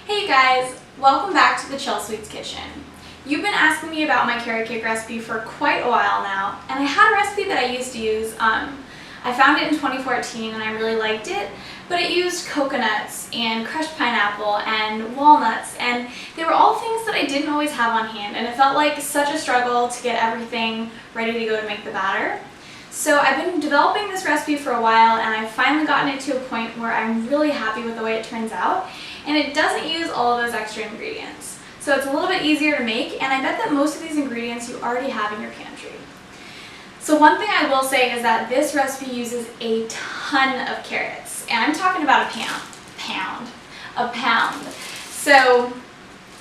Hey guys, welcome back to the Chelsweets kitchen. You've been asking me about my carrot cake recipe for quite a while now, and I had a recipe that I used to use. I found it in 2014 and I really liked it, but it used coconuts and crushed pineapple and walnuts, and they were all things that I didn't always have on hand, and it felt like such a struggle to get everything ready to go to make the batter. So I've been developing this recipe for a while, and I've finally gotten it to a point where I'm really happy with the way it turns out, and it doesn't use all of those extra ingredients. So it's a little bit easier to make, and I bet that most of these ingredients you already have in your pantry. So one thing I will say is that this recipe uses a ton of carrots, and I'm talking about a pound. So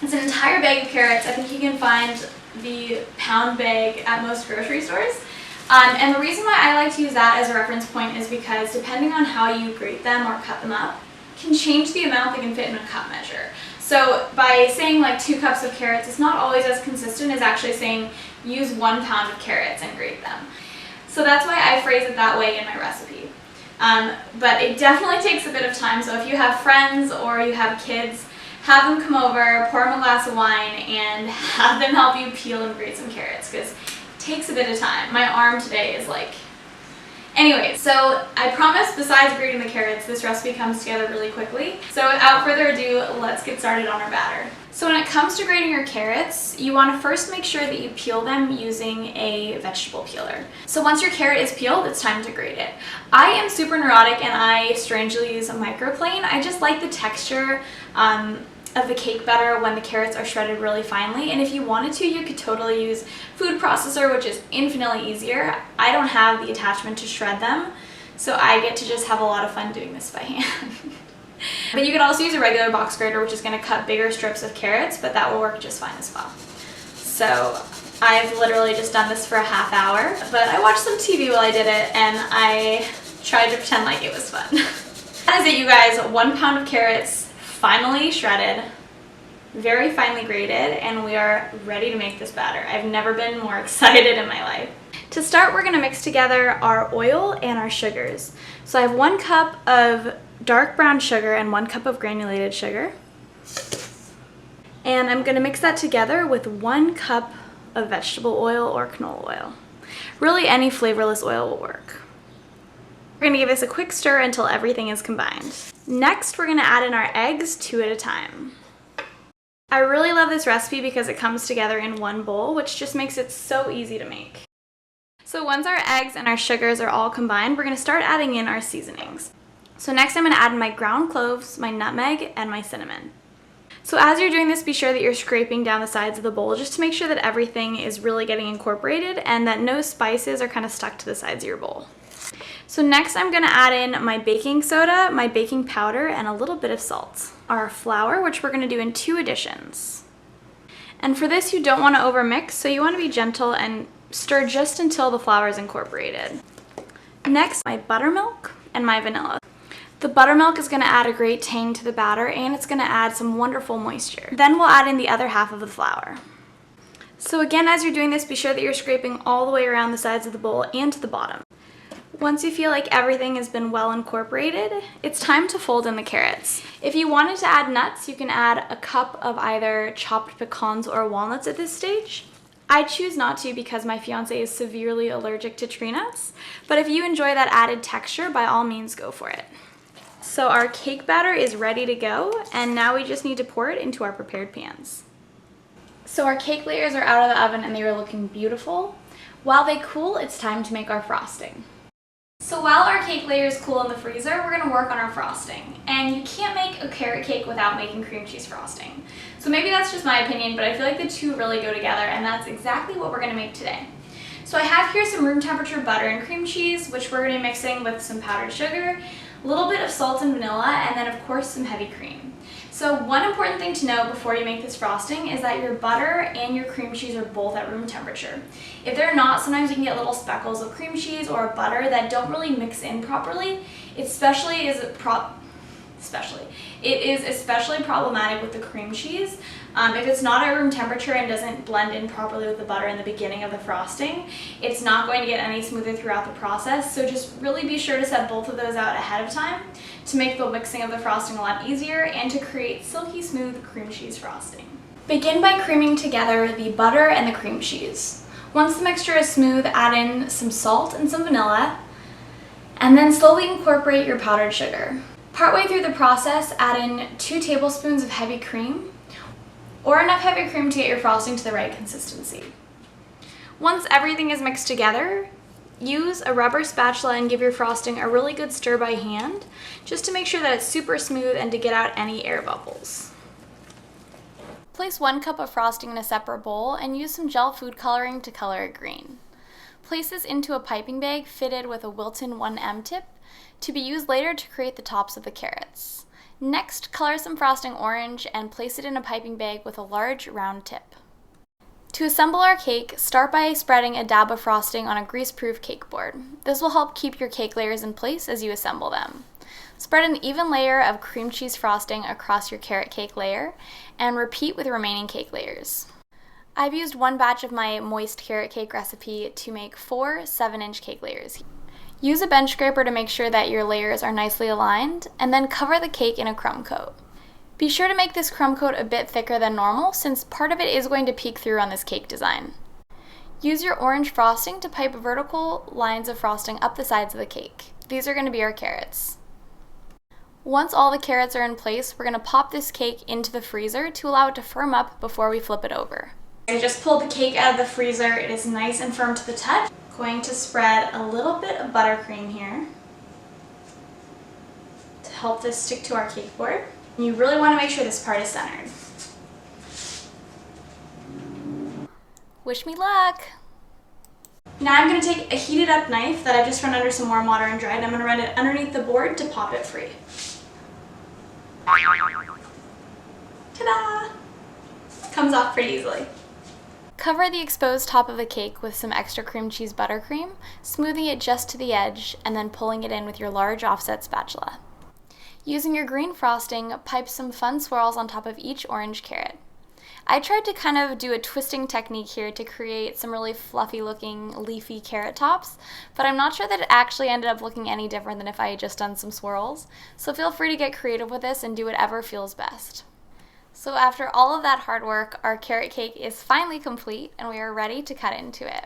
it's an entire bag of carrots. I think you can find the pound bag at most grocery stores. And the reason why I like to use that as a reference point is because depending on how you grate them or cut them up, can change the amount that can fit in a cup measure. So by saying like 2 cups of carrots, it's not always as consistent as actually saying use 1 pound of carrots and grate them. So that's why I phrase it that way in my recipe. But it definitely takes a bit of time, so if you have friends or you have kids, have them come over, pour them a glass of wine, and have them help you peel and grate some carrots, because it takes a bit of time. My arm today is like... Anyway, so I promise besides grating the carrots, this recipe comes together really quickly. So without further ado, let's get started on our batter. So when it comes to grating your carrots, you want to first make sure that you peel them using a vegetable peeler. So once your carrot is peeled, it's time to grate it. I am super neurotic and I strangely use a microplane. I just like the texture of the cake better when the carrots are shredded really finely, and if you wanted to, you could totally use food processor, which is infinitely easier. I don't have the attachment to shred them, so I get to just have a lot of fun doing this by hand. But you could also use a regular box grater, which is going to cut bigger strips of carrots, but that will work just fine as well. So I've literally just done this for a half hour, but I watched some TV while I did it, and I tried to pretend like it was fun. That is it, you guys. 1 pound of carrots, finally shredded, very finely grated, and we are ready to make this batter. I've never been more excited in my life. To start, we're going to mix together our oil and our sugars. So I have 1 cup of dark brown sugar and 1 cup of granulated sugar. And I'm going to mix that together with 1 cup of vegetable oil or canola oil. Really, any flavorless oil will work. We're going to give this a quick stir until everything is combined. Next, we're going to add in our eggs 2 at a time. I really love this recipe because it comes together in 1 bowl, which just makes it so easy to make. So once our eggs and our sugars are all combined, we're going to start adding in our seasonings. So next I'm going to add in my ground cloves, my nutmeg, and my cinnamon. So as you're doing this, be sure that you're scraping down the sides of the bowl just to make sure that everything is really getting incorporated and that no spices are kind of stuck to the sides of your bowl. So next I'm going to add in my baking soda, my baking powder, and a little bit of salt. Our flour, which we're going to do in 2 additions. And for this you don't want to overmix, so you want to be gentle and stir just until the flour is incorporated. Next, my buttermilk and my vanilla. The buttermilk is going to add a great tang to the batter, and it's going to add some wonderful moisture. Then we'll add in the other half of the flour. So again, as you're doing this, be sure that you're scraping all the way around the sides of the bowl and to the bottom. Once you feel like everything has been well incorporated, it's time to fold in the carrots. If you wanted to add nuts, you can add a cup of either chopped pecans or walnuts at this stage. I choose not to because my fiance is severely allergic to tree nuts, but if you enjoy that added texture, by all means go for it. So our cake batter is ready to go, and now we just need to pour it into our prepared pans. So our cake layers are out of the oven and they are looking beautiful. While they cool, it's time to make our frosting. So while our cake layers cool in the freezer, we're going to work on our frosting. And you can't make a carrot cake without making cream cheese frosting. So maybe that's just my opinion, but I feel like the two really go together, and that's exactly what we're going to make today. So I have here some room temperature butter and cream cheese, which we're going to be mixing with some powdered sugar, a little bit of salt and vanilla, and then of course some heavy cream. So one important thing to know before you make this frosting is that your butter and your cream cheese are both at room temperature. If they're not, sometimes you can get little speckles of cream cheese or butter that don't really mix in properly, especially especially. It is especially problematic with the cream cheese. If it's not at room temperature and doesn't blend in properly with the butter in the beginning of the frosting, it's not going to get any smoother throughout the process. So just really be sure to set both of those out ahead of time to make the mixing of the frosting a lot easier and to create silky smooth cream cheese frosting. Begin by creaming together the butter and the cream cheese. Once the mixture is smooth, add in some salt and some vanilla, and then slowly incorporate your powdered sugar. Partway through the process, add in 2 tablespoons of heavy cream, or enough heavy cream to get your frosting to the right consistency. Once everything is mixed together, use a rubber spatula and give your frosting a really good stir by hand, just to make sure that it's super smooth and to get out any air bubbles. Place 1 cup of frosting in a separate bowl and use some gel food coloring to color it green. Place this into a piping bag fitted with a Wilton 1M tip to be used later to create the tops of the carrots. Next, color some frosting orange and place it in a piping bag with a large round tip. To assemble our cake, start by spreading a dab of frosting on a greaseproof cake board. This will help keep your cake layers in place as you assemble them. Spread an even layer of cream cheese frosting across your carrot cake layer and repeat with the remaining cake layers. I've used 1 batch of my moist carrot cake recipe to make 4 7-inch cake layers. Use a bench scraper to make sure that your layers are nicely aligned, and then cover the cake in a crumb coat. Be sure to make this crumb coat a bit thicker than normal since part of it is going to peek through on this cake design. Use your orange frosting to pipe vertical lines of frosting up the sides of the cake. These are going to be our carrots. Once all the carrots are in place, we're going to pop this cake into the freezer to allow it to firm up before we flip it over. I just pulled the cake out of the freezer. It is nice and firm to the touch. Going to spread a little bit of buttercream here to help this stick to our cake board. You really want to make sure this part is centered. Wish me luck! Now I'm going to take a heated up knife that I've just run under some warm water and dried. I'm going to run it underneath the board to pop it free. Ta-da! Comes off pretty easily. Cover the exposed top of the cake with some extra cream cheese buttercream, smoothing it just to the edge, and then pulling it in with your large offset spatula. Using your green frosting, pipe some fun swirls on top of each orange carrot. I tried to kind of do a twisting technique here to create some really fluffy looking leafy carrot tops, but I'm not sure that it actually ended up looking any different than if I had just done some swirls, so feel free to get creative with this and do whatever feels best. So after all of that hard work, our carrot cake is finally complete and we are ready to cut into it.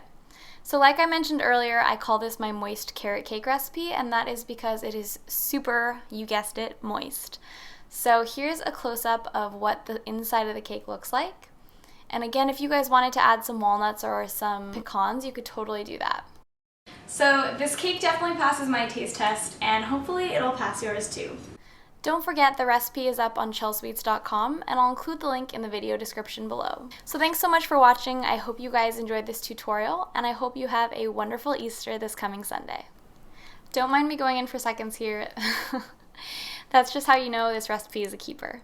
So like I mentioned earlier, I call this my moist carrot cake recipe, and that is because it is super, you guessed it, moist. So here's a close-up of what the inside of the cake looks like. And again, if you guys wanted to add some walnuts or some pecans, you could totally do that. So this cake definitely passes my taste test, and hopefully it'll pass yours too. Don't forget, the recipe is up on Chelsweets.com, and I'll include the link in the video description below. So thanks so much for watching. I hope you guys enjoyed this tutorial, and I hope you have a wonderful Easter this coming Sunday. Don't mind me going in for seconds here. That's just how you know this recipe is a keeper.